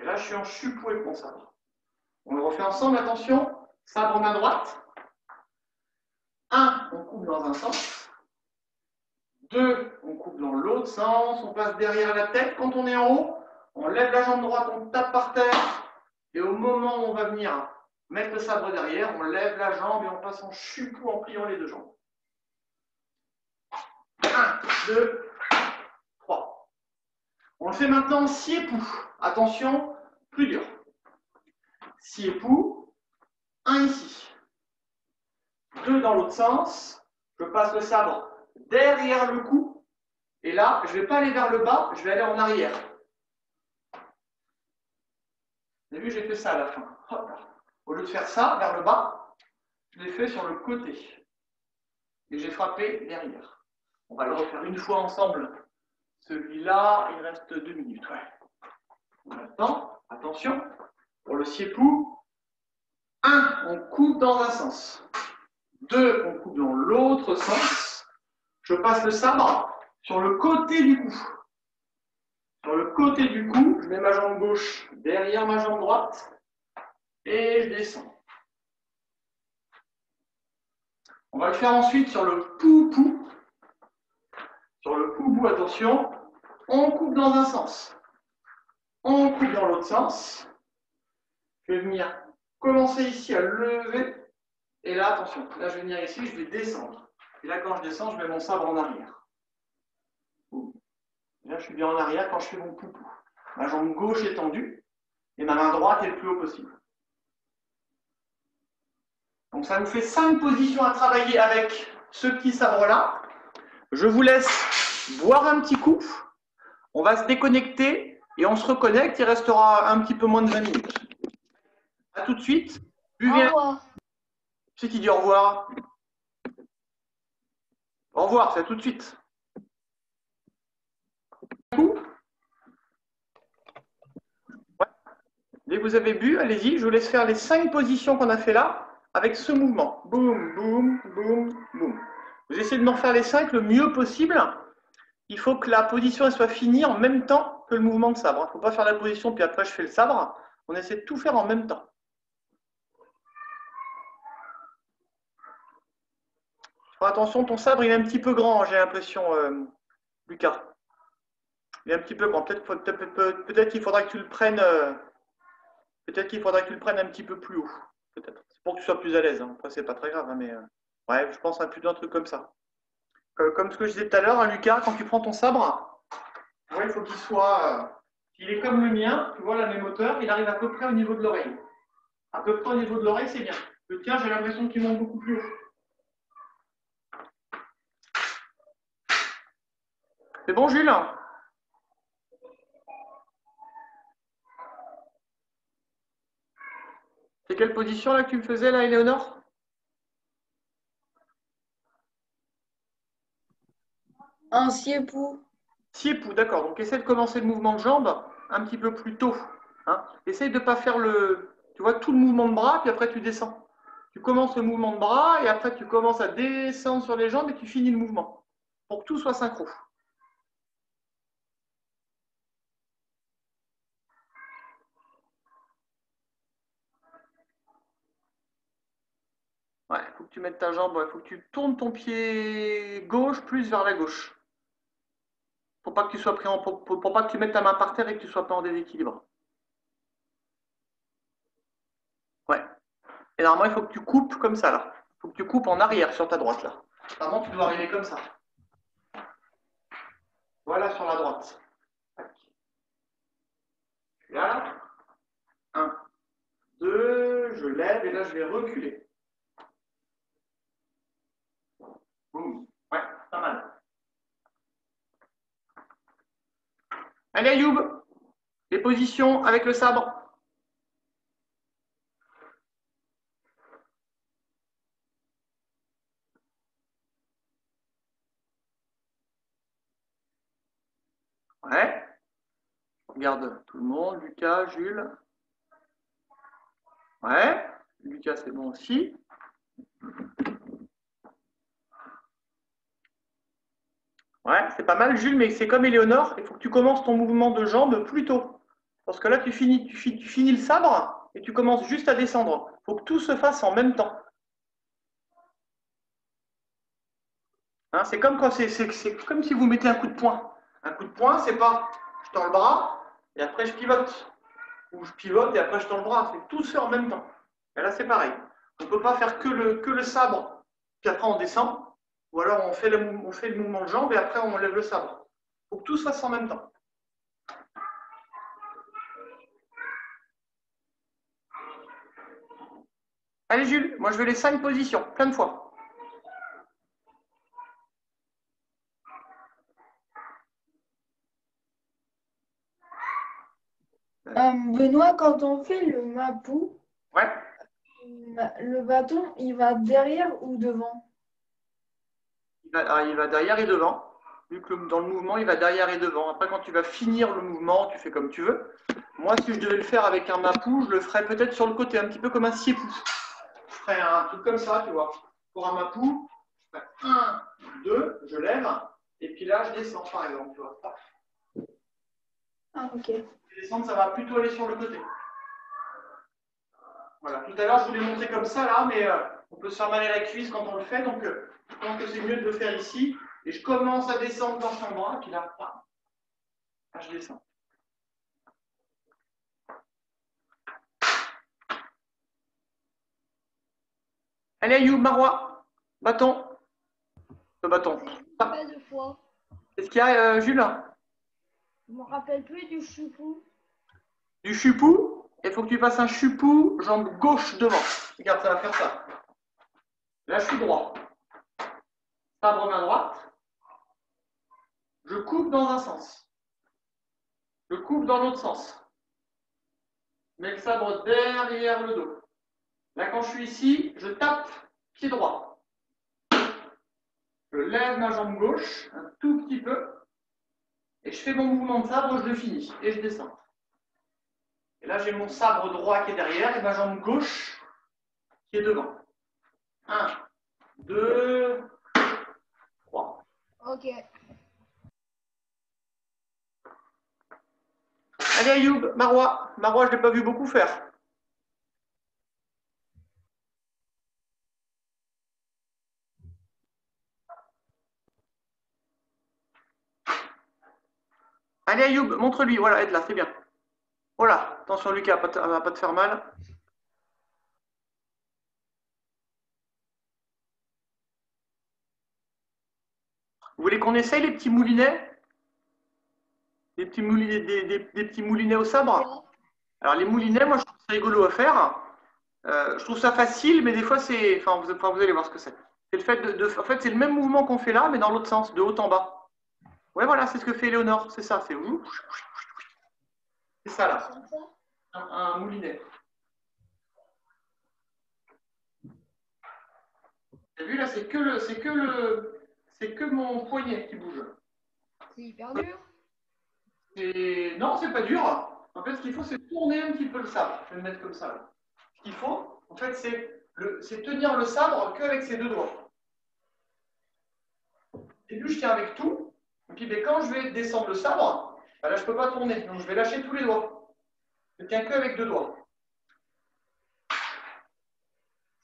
Et là, je suis en Chupou avec mon sabre. On le refait ensemble, attention. Sabre en main droite. 1, on coupe dans un sens. 2, on coupe dans l'autre sens, on passe derrière la tête. Quand on est en haut, on lève la jambe droite, on tape par terre. Et au moment où on va venir mettre le sabre derrière, on lève la jambe et on passe en Chupou en pliant les 2 jambes. 1, 2, 3. On le fait maintenant en Siepou. Attention, plus dur. Siepou, 1 ici. 2 dans l'autre sens. Je passe le sabre derrière le cou, et là, je ne vais pas aller vers le bas, je vais aller en arrière. Vous avez vu, j'ai fait ça à la fin. Hop. Au lieu de faire ça vers le bas, je l'ai fait sur le côté. Et j'ai frappé derrière. On va le refaire une fois ensemble. Celui-là, il reste 2 minutes. Ouais. Maintenant, attention, pour le Siepou, 1, on coupe dans un sens. 2, on coupe dans l'autre sens. Je passe le sabre sur le côté du cou. Sur le côté du cou, je mets ma jambe gauche derrière ma jambe droite et je descends. On va le faire ensuite sur le poupou. Sur le poupou, attention, on coupe dans un sens. On coupe dans l'autre sens. Je vais venir commencer ici à lever. Et là, attention, là je vais venir ici, je vais descendre. Et là, quand je descends, je mets mon sabre en arrière. Là, je suis bien en arrière quand je fais mon poupou. Ma jambe gauche est tendue et ma main droite est le plus haut possible. Donc ça nous fait 5 positions à travailler avec ce petit sabre-là. Je vous laisse boire un petit coup. On va se déconnecter et on se reconnecte. Il restera un petit peu moins de 20 minutes. À tout de suite. Au revoir. C'est qui dit au revoir? Au revoir, c'est à tout de suite. Dès que vous avez bu, allez-y, je vous laisse faire les 5 positions qu'on a fait là avec ce mouvement. Boum, boum, boum, boum. Vous essayez de m'en faire les 5 le mieux possible. Il faut que la position elle soit finie en même temps que le mouvement de sabre. Il ne faut pas faire la position puis après je fais le sabre. On essaie de tout faire en même temps. Fais attention, ton sabre il est un petit peu grand, j'ai l'impression, Lucas. Il est un petit peu grand. Peut-être qu'il faudra que tu le prennes. Peut-être qu'il faudra que tu le prennes un petit peu plus haut. Peut-être. C'est pour que tu sois plus à l'aise. Hein. Après, c'est pas très grave, hein, mais ouais, je pense à plutôt un truc comme ça. Comme ce que je disais tout à l'heure, hein, Lucas, quand tu prends ton sabre, ouais, il faut qu'il soit. S'il est comme le mien, tu vois la même hauteur, il arrive à peu près au niveau de l'oreille. À peu près au niveau de l'oreille, c'est bien. Le tien, j'ai l'impression qu'il monte beaucoup plus haut. C'est bon, Jules? C'est quelle position là que tu me faisais là, Éléonore? Un siépou. Siépou, d'accord. Donc essaie de commencer le mouvement de jambe un petit peu plus tôt. Hein. Essaye de ne pas faire tu vois, tout le mouvement de bras, puis après tu descends. Tu commences le mouvement de bras et après tu commences à descendre sur les jambes et tu finis le mouvement. Pour que tout soit synchro. Ouais, il faut que tu mettes ta jambe, il faut que tu tournes ton pied gauche plus vers la gauche. Pour pas que tu sois pris pour pas que tu mettes ta main par terre et que tu ne sois pas en déséquilibre. Ouais. Et normalement, il faut que tu coupes comme ça là. Il faut que tu coupes en arrière sur ta droite là. Normalement, tu dois arriver comme ça. Voilà sur la droite. Là. 1, 2, je lève et là je vais reculer. Boum. Ouais, pas mal. Allez Ayoub, les positions avec le sabre. Ouais. Regarde tout le monde, Lucas, Jules. Ouais. Lucas, c'est bon aussi. Ouais, c'est pas mal, Jules, mais c'est comme Éléonore, il faut que tu commences ton mouvement de jambe plus tôt. Parce que là, tu finis le sabre et tu commences juste à descendre. Il faut que tout se fasse en même temps. Hein, c'est comme comme si vous mettez un coup de poing. Un coup de poing, c'est pas je tends le bras et après je pivote. Ou je pivote et après je tends le bras. C'est tout se fait en même temps. Et là, c'est pareil. On ne peut pas faire que le sabre, puis après on descend. Ou alors on fait le mouvement de jambe et après on lève le sabre. Il faut que tout se fasse en même temps. Allez Jules, moi je veux les 5 positions, plein de fois. Benoît, quand on fait le mapou, Ouais. le bâton, il va derrière ou devant? Il va derrière et devant. Vu que dans le mouvement, il va derrière et devant. Après, quand tu vas finir le mouvement, tu fais comme tu veux. Moi, si je devais le faire avec un mapou, je le ferais peut-être sur le côté, un petit peu comme un siépou. Je ferais un truc comme ça, tu vois. Pour un mapou, je ferais 1, 2, je lève, et puis là, je descends, par exemple, tu vois. Ah, ok. Descendre, ça va plutôt aller sur le côté. Voilà. Tout à l'heure, je vous l'ai montré comme ça, là, mais on peut se faire mal à la cuisse quand on le fait, donc je pense que c'est mieux de le faire ici. Et je commence à descendre dans son bras, et puis là, je descends. Allez, Ayoub, Marois, bâton. Le bâton. Pas deux fois. Qu'est-ce qu'il y a, Jules? Je me rappelle plus du chupou. Du chupou, il faut que tu fasses un chupou jambe gauche devant. Regarde, ça va faire ça. Là, je suis droit. Sabre main droite. Je coupe dans un sens. Je coupe dans l'autre sens. Je mets le sabre derrière le dos. Là, quand je suis ici, je tape pied droit. Je lève ma jambe gauche un tout petit peu. Et je fais mon mouvement de sabre, je le finis. Et je descends. Et là, j'ai mon sabre droit qui est derrière et ma jambe gauche qui est devant. 1, 2, 3. Ok. Allez, Ayoub, Marwa. Marwa, je ne l'ai pas vu beaucoup faire. Allez, Ayoub, montre-lui. Voilà, aide-la, c'est bien. Voilà, attention, Lucas, elle ne va pas te faire mal. Vous voulez qu'on essaye les petits moulinets? Des petits moulinets, des petits moulinets au sabre? Alors, les moulinets, moi, je trouve ça rigolo à faire. Je trouve ça facile, mais des fois, c'est. Enfin, vous allez voir ce que c'est. C'est le fait en fait, c'est le même mouvement qu'on fait là, mais dans l'autre sens, de haut en bas. Ouais, voilà, c'est ce que fait Léonore. C'est ça, c'est. C'est ça, là. Un moulinet. T'as vu, là, c'est que mon poignet qui bouge. C'est hyper dur. Non, c'est pas dur. En fait, ce qu'il faut, c'est tourner un petit peu le sabre. Je vais le mettre comme ça. Là. Ce qu'il faut, en fait, c'est tenir le sabre qu'avec ses deux doigts. Au début, je tiens avec tout. Et puis, ben, quand je vais descendre le sabre, ben là, je ne peux pas tourner. Donc, je vais lâcher tous les doigts. Je tiens qu'avec deux doigts.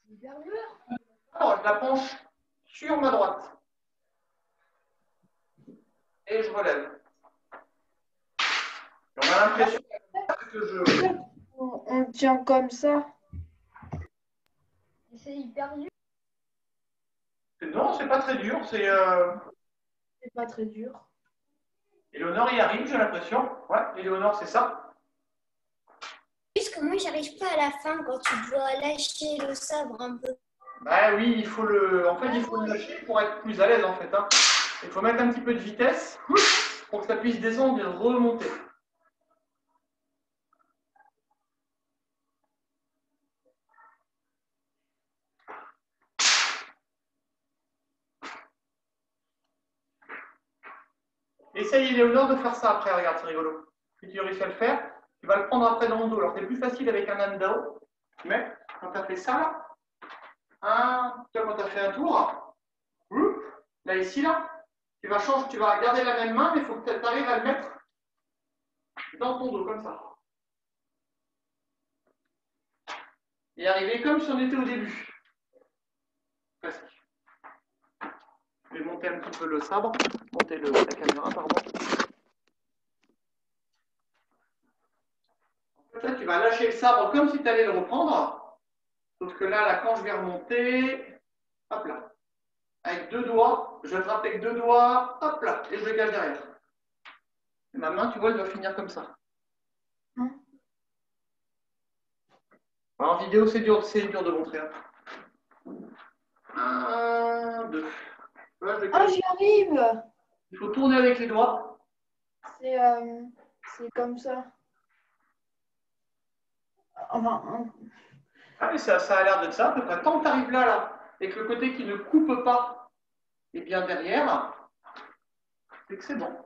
C'est hyper dur. Alors, je la penche sur ma droite. Et je relève. Et on a l'impression que je... On tient comme ça. C'est hyper dur. Non, c'est pas très dur. C'est pas très dur. Éléonore y arrive, j'ai l'impression. Ouais, Éléonore, c'est ça. Puisque moi, j'arrive pas à la fin quand tu dois lâcher le sabre un peu. Bah oui, il faut le lâcher pour être plus à l'aise en fait. Hein. Il faut mettre un petit peu de vitesse pour que ça puisse descendre et remonter. Essaye, Léonore, de faire ça après. Regarde, c'est rigolo. Si tu réussis à le faire, tu vas le prendre après dans le dos. Alors, c'est plus facile avec un Andao. Mais quand tu as fait ça, là, quand tu as fait un tour, là, ici, là, tu vas garder la même main, mais il faut que tu arrives à le mettre dans ton dos, comme ça. Et arriver comme si on était au début. Presque. Je vais monter un petit peu le sabre, monter la caméra, pardon. En fait, là, tu vas lâcher le sabre comme si tu allais le reprendre. Sauf que là, quand je vais remonter, hop là, avec deux doigts, je frappe avec deux doigts, hop là, et je le gage derrière. Et ma main, tu vois, elle doit finir comme ça. Alors, en vidéo, c'est dur de montrer. 1, 2. Là, j'y arrive. Il faut tourner avec les doigts. C'est comme ça. Enfin, Ah, mais ça a l'air d'être ça à peu près. Tant que tu arrives là, et que le côté qui ne coupe pas est bien derrière, c'est que c'est bon.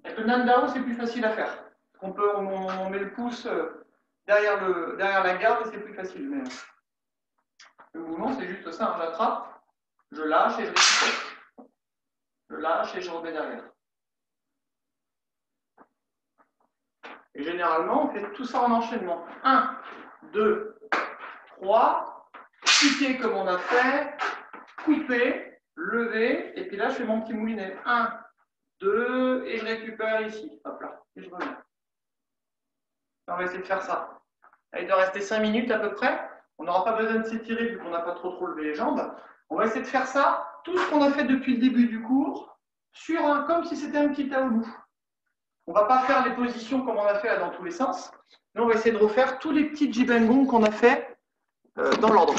Avec le Nandao, c'est plus facile à faire. On met le pouce derrière la garde et c'est plus facile. Mais le mouvement, c'est juste ça. Hein. J'attrape, je lâche et je récupère. Je lâche et je remets derrière. Et généralement, on fait tout ça en enchaînement. 1, 2, 3, piquer comme on a fait, couper, lever, et puis là, je fais mon petit moulinet. 1, 2, et je récupère ici. Hop là, et je reviens. On va essayer de faire ça. Il doit rester 5 minutes à peu près. On n'aura pas besoin de s'étirer vu qu'on n'a pas trop levé les jambes. On va essayer de faire ça, tout ce qu'on a fait depuis le début du cours, comme si c'était un petit taoulou. On ne va pas faire les positions comme on a fait là dans tous les sens, mais on va essayer de refaire tous les petits jibengong qu'on a fait dans l'ordre.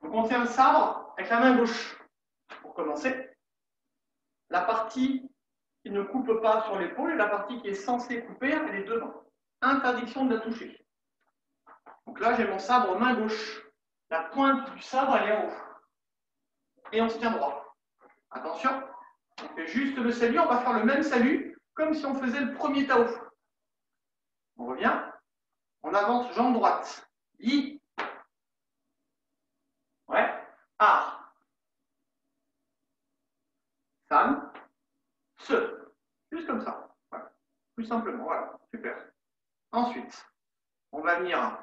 Donc on tient le sabre avec la main gauche. Pour commencer, la partie qui ne coupe pas sur l'épaule et la partie qui est censée couper, elle est devant. Interdiction de la toucher. Donc là, j'ai mon sabre main gauche. La pointe du sabre, elle est en haut. Et on se tient droit. Attention, on fait juste le salut, on va faire le même salut comme si on faisait le premier Tao. On revient, on avance jambe droite. Yi. Ouais. Ar. San. Se. Juste comme ça. Voilà. Plus simplement, voilà. Super. Ensuite, on va venir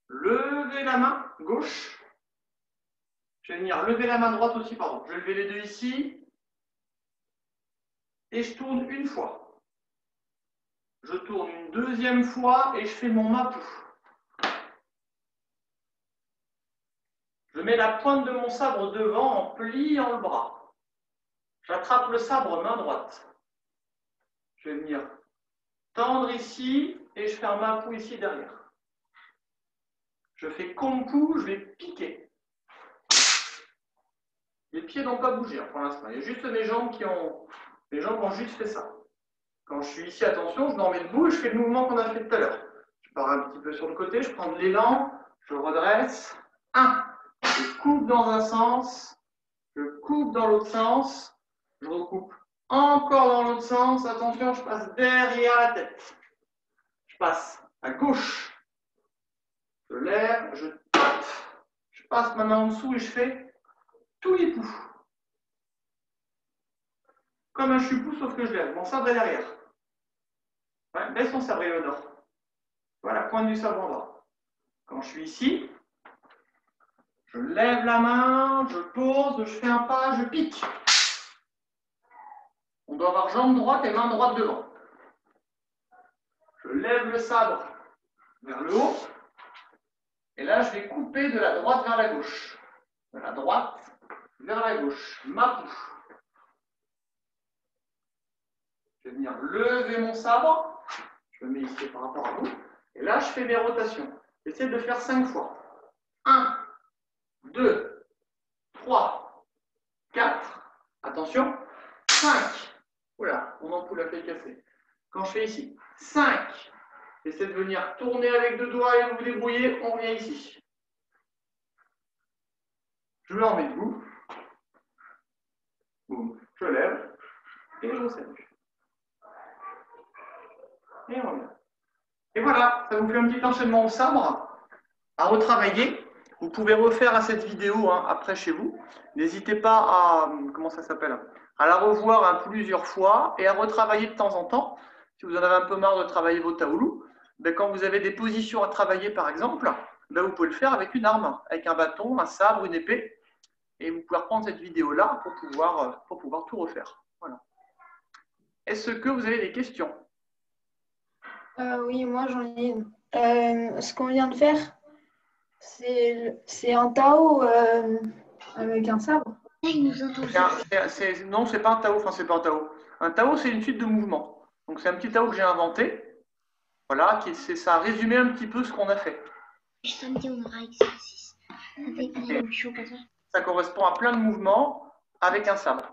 lever la main gauche. Je vais venir lever la main droite aussi, pardon. Je vais lever les deux ici. Et je tourne une fois. Je tourne une deuxième fois et je fais mon mapu. Je mets la pointe de mon sabre devant en pliant le bras. J'attrape le sabre main droite. Je vais venir tendre ici et je fais un mapu ici derrière. Je fais kompu, je vais piquer. Les pieds n'ont pas bougé pour l'instant. Il y a juste mes jambes qui ont juste fait ça. Quand je suis ici, attention, je me remets debout et je fais le mouvement qu'on a fait tout à l'heure. Je pars un petit peu sur le côté, je prends de l'élan, je redresse. 1. Je coupe dans un sens, je coupe dans l'autre sens, je recoupe encore dans l'autre sens. Attention, je passe derrière la tête. Je passe à gauche. Je lève, je tape. Je passe ma main en dessous et je fais tous les coups. Comme un chupou, sauf que je lève. Mon sabre est derrière. Ouais, baisse son sabre, Léonore. Voilà la pointe du sabre en bas. Quand je suis ici, je lève la main, je pose, je fais un pas, je pique. On doit avoir jambe droite et main droite devant. Je lève le sabre vers le haut. Et là, je vais couper de la droite vers la gauche. De la droite vers la gauche. Mapu. Je vais venir lever mon sabre. Je me mets ici par rapport à vous. Et là, je fais mes rotations. J'essaie de faire 5 fois. 1, 2, 3, 4. Attention. 5. Oula, mon ampoule a fait casser. Quand je fais ici, 5. J'essaie de venir tourner avec 2 doigts et vous débrouiller. On revient ici. Je me remets debout. Boum. Je lève. Et je salue. Et on revient. Et voilà, ça vous fait un petit enchaînement au sabre à retravailler. Vous pouvez refaire à cette vidéo après chez vous. N'hésitez pas à, comment ça s'appelle, à la revoir plusieurs fois et à retravailler de temps en temps. Si vous en avez un peu marre de travailler vos taoulous, quand vous avez des positions à travailler par exemple, vous pouvez le faire avec une arme, avec un bâton, un sabre, une épée. Et vous pouvez reprendre cette vidéo-là pour pouvoir tout refaire. Voilà. Est-ce que vous avez des questions? Oui, moi j'en ai une. Ce qu'on vient de faire, c'est un Tao avec un sabre. Non, c'est pas un Tao. Enfin, c'est pas un Tao. Un Tao, c'est une suite de mouvements. Donc, c'est un petit Tao que j'ai inventé. Voilà, ça a résumé un petit peu ce qu'on a fait. Samedi, on aura exercice. Ça correspond à plein de mouvements avec un sabre.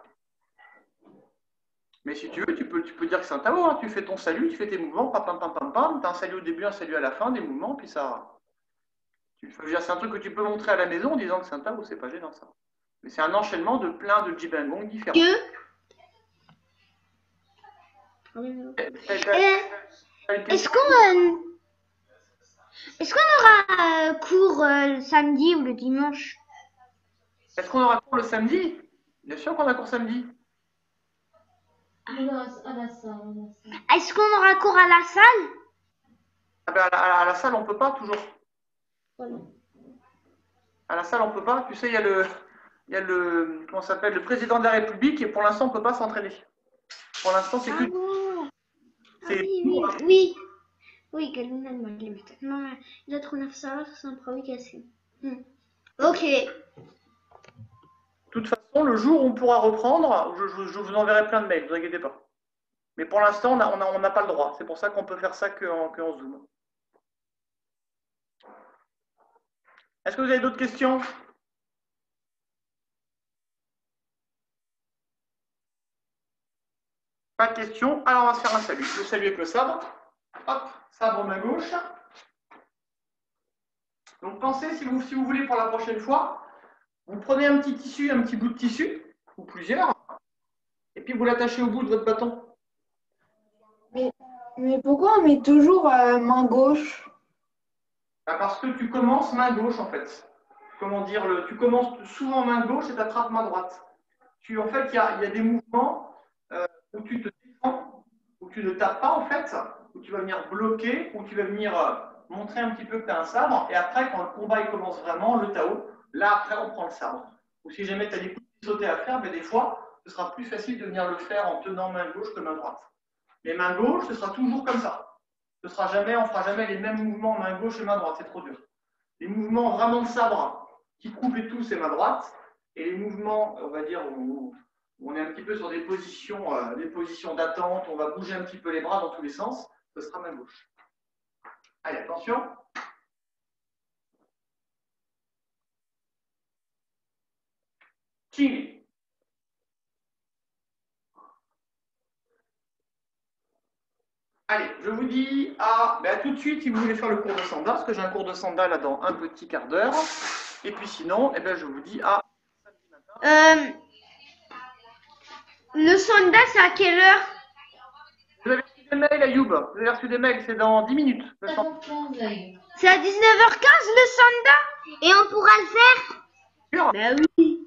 Mais si tu veux, tu peux dire que c'est un Tao. Hein. Tu fais ton salut, tu fais tes mouvements, pam, pam, pam, pam, pam. Tu as un salut au début, un salut à la fin, des mouvements, puis ça. C'est un truc que tu peux montrer à la maison en disant que c'est un Tao, c'est pas gênant ça. Mais c'est un enchaînement de plein de jibengong différents. Est-ce qu'on aura cours le samedi ou le dimanche? Est-ce qu'on aura cours le samedi? Bien sûr qu'on a cours samedi. À la salle. Est-ce qu'on aura cours à la salle? À la salle, on peut pas toujours. Voilà. À la salle, on peut pas. Tu sais, il y a le comment ça s'appelle, le président de la République et pour l'instant, on peut pas s'entraîner. Pour l'instant, c'est que. Oui, quelqu'un m'a dit. Non, il a trop neuf ça, c'est un produit cassé. Ok. De toute façon, Le jour où on pourra reprendre, je vous enverrai plein de mails, ne vous inquiétez pas. Mais pour l'instant, on n'a pas le droit. C'est pour ça qu'on peut faire ça qu'en Zoom. Est-ce que vous avez d'autres questions? Pas de questions. Alors, on va se faire un salut. Le salut avec le sabre. Hop, sabre main gauche. Donc, pensez, si vous voulez, pour la prochaine fois, vous prenez un petit tissu, un petit bout de tissu, ou plusieurs, et puis vous l'attachez au bout de votre bâton. Mais pourquoi on met toujours main gauche? Parce que tu commences main gauche, en fait. Comment dire, tu commences souvent main gauche et tu attrapes main droite. En fait, il y a des mouvements où tu te défends, où tu ne tapes pas, en fait, où tu vas venir bloquer, où tu vas venir montrer un petit peu que tu as un sabre. Et après, quand le combat il commence vraiment, le Tao, là, après, on prend le sabre. Ou si jamais tu as des coups de sauter à faire, mais des fois, ce sera plus facile de venir le faire en tenant main gauche que main droite. Mais main gauche, ce sera toujours comme ça. On ne fera jamais les mêmes mouvements main gauche et main droite, c'est trop dur. Les mouvements vraiment de sabre qui coupent et tout, c'est main droite. Et les mouvements, on va dire, où on est un petit peu sur des positions d'attente, on va bouger un petit peu les bras dans tous les sens, ce sera main gauche. Allez, attention. King. Allez, je vous dis à tout de suite si vous voulez faire le cours de sanda, parce que j'ai un cours de sanda là dans un petit quart d'heure. Et puis sinon, je vous dis à samedi matin. Le sanda, c'est à quelle heure? Vous avez reçu des mails, Ayoub. Vous avez reçu des mails, c'est dans 10 minutes. C'est à 19h15 le sanda? Et on pourra le faire? Sûr. Ben oui.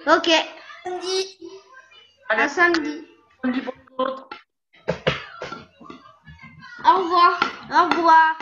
Ok. Samedi. Allez, À samedi. samedi pour les autres. Au revoir. Au revoir.